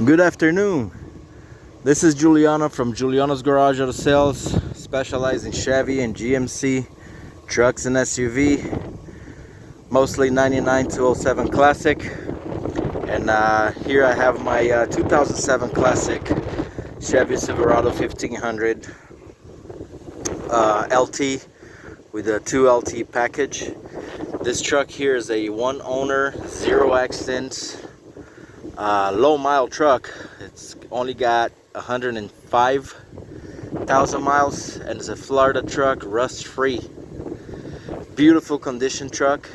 Good afternoon. This is Juliano from Juliano's Garage Auto Sales, specializing in Chevy and GMC trucks and SUV, mostly 99 to 07 Classic. And here I have my 2007 Classic Chevy Silverado 1500 LT with a 2 LT package. This truck here is a one owner, 0 accidents, low mile truck. It's only got 105,000 miles and it's a Florida truck, rust free. Beautiful condition truck,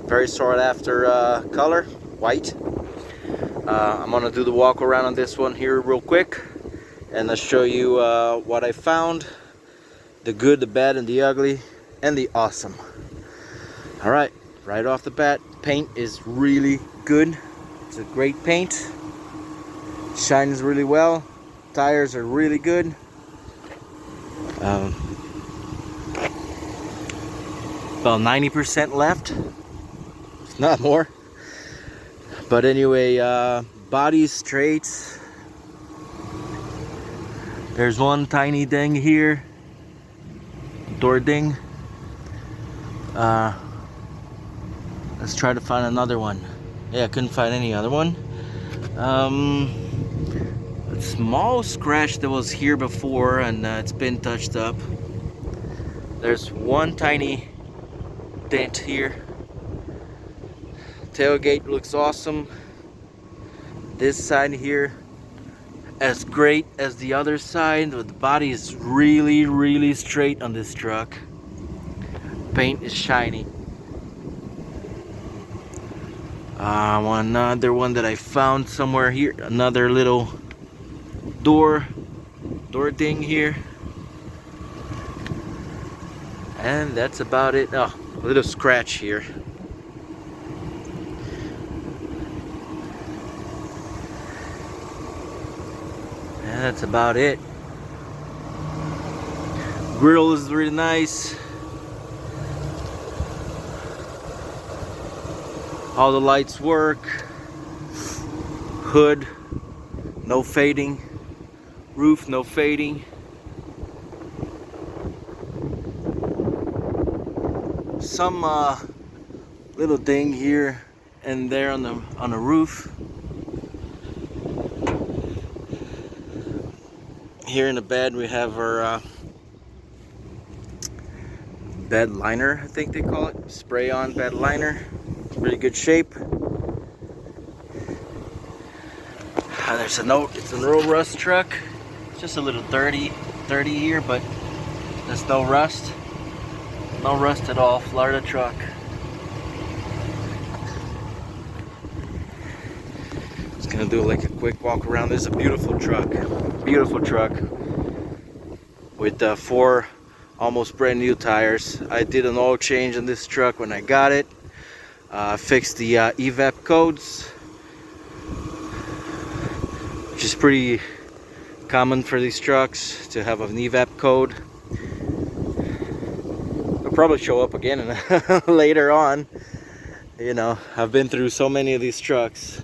very sought after color, white. I'm gonna do the walk around on this one here real quick and I'll show you what I found, the good, the bad, and the ugly, and the awesome. All right, right off the bat, paint is really good. It's a great paint, shines really well, tires are really good. About 90% left, if not more. But anyway, body's straight. There's one tiny ding here, door ding. Let's try to find another one. Yeah, I couldn't find any other one. A small scratch that was here before and it's been touched up. There's one tiny dent here. Tailgate looks awesome. This side here, as great as the other side. The body is really straight on this truck. Paint is shiny. Another one that I found somewhere here, another little door ding here, and that's about it. Oh, a little scratch here. And that's about it. Grill is really nice. All the lights work. Hood, no fading. Roof, no fading. Some little ding here and there on the roof. Here in the bed we have our bed liner, I think they call it. Spray on bed liner. Really good shape. There's a note, it's a no rust truck. It's just a little dirty here, but there's no rust. No rust at all, Florida truck. Just gonna do like a quick walk around. This is a beautiful truck with 4 almost brand new tires. I did an oil change on this truck when I got it. Fixed the EVAP codes, which is pretty common for these trucks to have an EVAP code. It'll probably show up again later on. You know, I've been through so many of these trucks.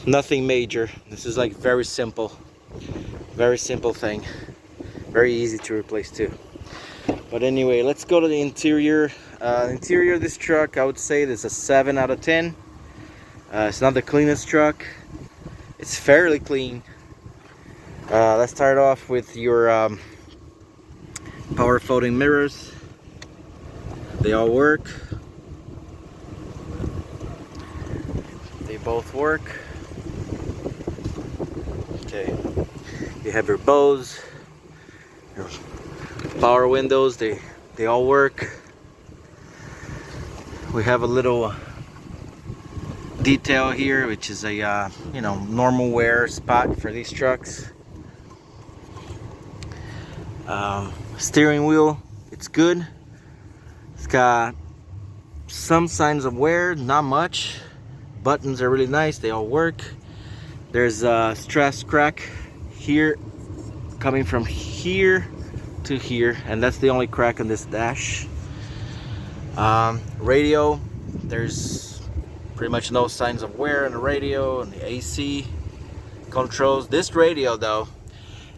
Nothing major. This is like very simple thing. Very easy to replace too. But anyway, let's go to the interior. Interior of this truck, I would say there's a 7 out of 10. It's not the cleanest truck. It's fairly clean. Let's start off with your power folding mirrors. They all work. They both work. Okay. You have your Bose, your power windows. They all work. We have a little detail here, which is a you know, normal wear spot for these trucks. Steering wheel, it's good. It's got some signs of wear, not much. Buttons are really nice, they all work. There's a stress crack here, coming from here to here, and that's the only crack on this dash. Radio, there's Pretty much no signs of wear in the radio and the AC controls. This radio though,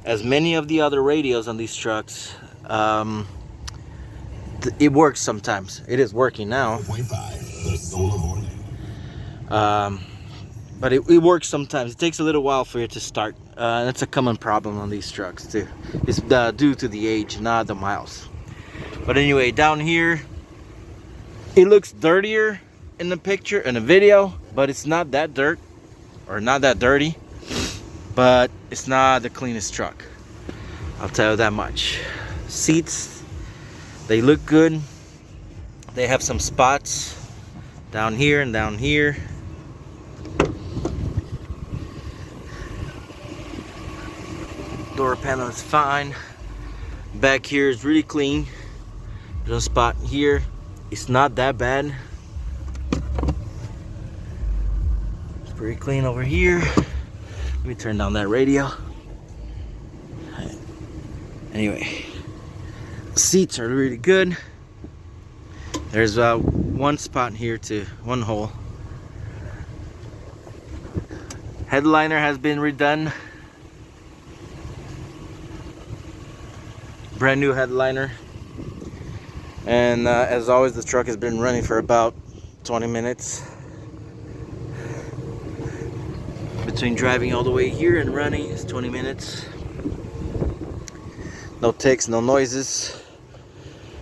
as many of the other radios on these trucks, it works sometimes. It is working now. But it works sometimes. It takes a little while for it to start. That's a common problem on these trucks too. It's due to the age, not the miles. But anyway, down here, it looks dirtier in the picture, in the video, but it's not that dirt, or not that dirty. But it's not the cleanest truck, I'll tell you that much. Seats, they look good. They have some spots down here and down here. Door panel is fine. Back here is really clean. There's a spot here. It's not that bad. It's pretty clean over here. Let me turn down that radio. Anyway, seats are really good. There's one spot here too, one hole. Headliner has been redone. Brand new headliner. And as always, the truck has been running for about 20 minutes. Between driving all the way here and running is 20 minutes. No ticks, no noises.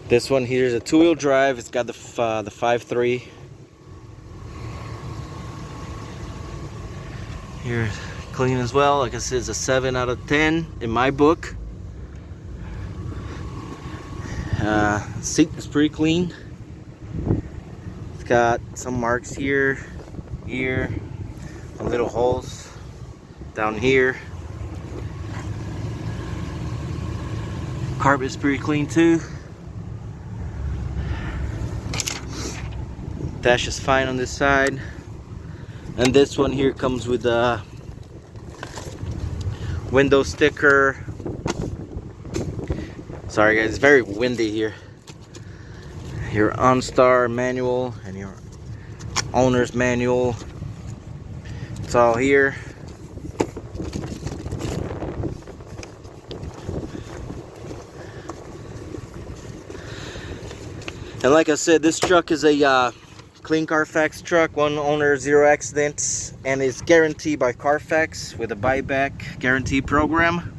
This one here is a two-wheel drive. It's got the 5.3. Here, clean as well. Like I said, it's a 7 out of 10 in my book. Seat is pretty clean. It's got some marks here, here, some little holes down here. Carpet is pretty clean too. Dash is fine on this side. And this one here comes with a window sticker. Sorry guys, it's very windy here. Your OnStar manual and your owner's manual. It's all here. And like I said, this truck is a clean Carfax truck, one owner, 0 accidents, and it's guaranteed by Carfax with a buyback guarantee program.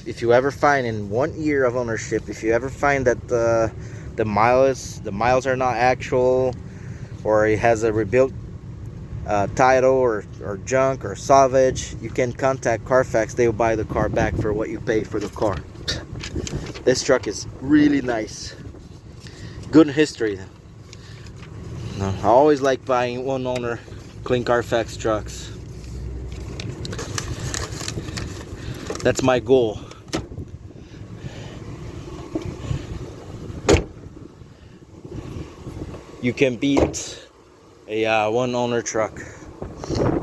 If you ever find in 1 year of ownership, if you ever find that the miles are not actual, or it has a rebuilt title or junk or salvage, you can contact Carfax. They will buy the car back for what you paid for the car. This truck is really nice. Good history. I always like buying one owner clean Carfax trucks. That's my goal. You can beat a one owner truck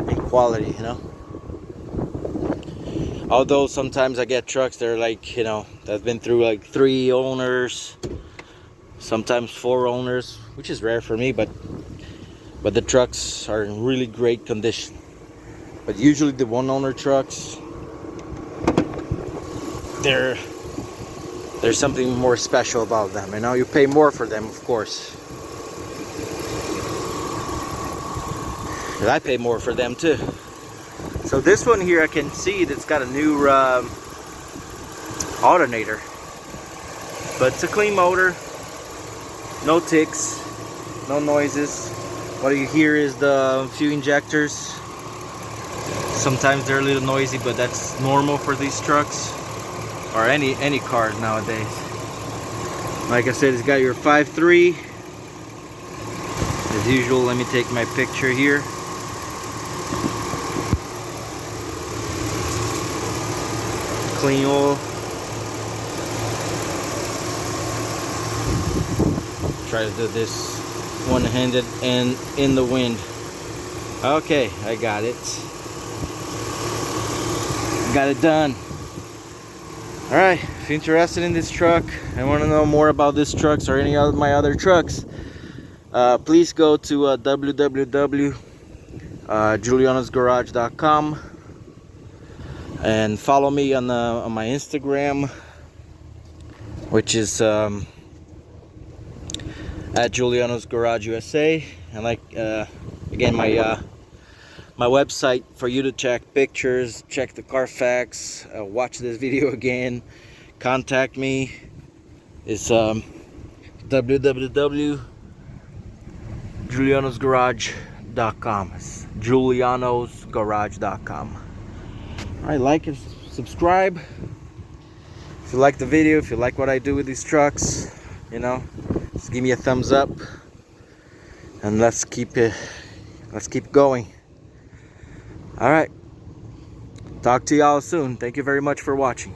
in quality, you know. Although sometimes I get trucks that are like, you know, that's been through like 3 owners, sometimes 4 owners, which is rare for me, but the trucks are in really great condition. But usually the one owner trucks, there's something more special about them. You know, you pay more for them, of course. But I pay more for them too. So this one here, I can see that's got a new alternator, but it's a clean motor, no ticks, no noises. What you hear is the fuel injectors. Sometimes they're a little noisy, but that's normal for these trucks or any cars nowadays. Like I said, it's got your 5.3 as usual. Let me take my picture here. Clean oil. Try to do this one-handed and in the wind. Okay, I got it. Got it done. All right, if you're interested in this truck and want to know more about this trucks or any of my other trucks, Please go to www.julianosgarage.com and follow me on my Instagram, which is at Juliano's Garage USA. And like again, my website for you to check pictures, check the Carfax, watch this video again, contact me is www.julianosgarage.com. It's julianosgarage.com. Alright, like and subscribe if you like the video, if you like what I do with these trucks, you know, just give me a thumbs up and let's keep going. Alright, talk to y'all soon. Thank you very much for watching.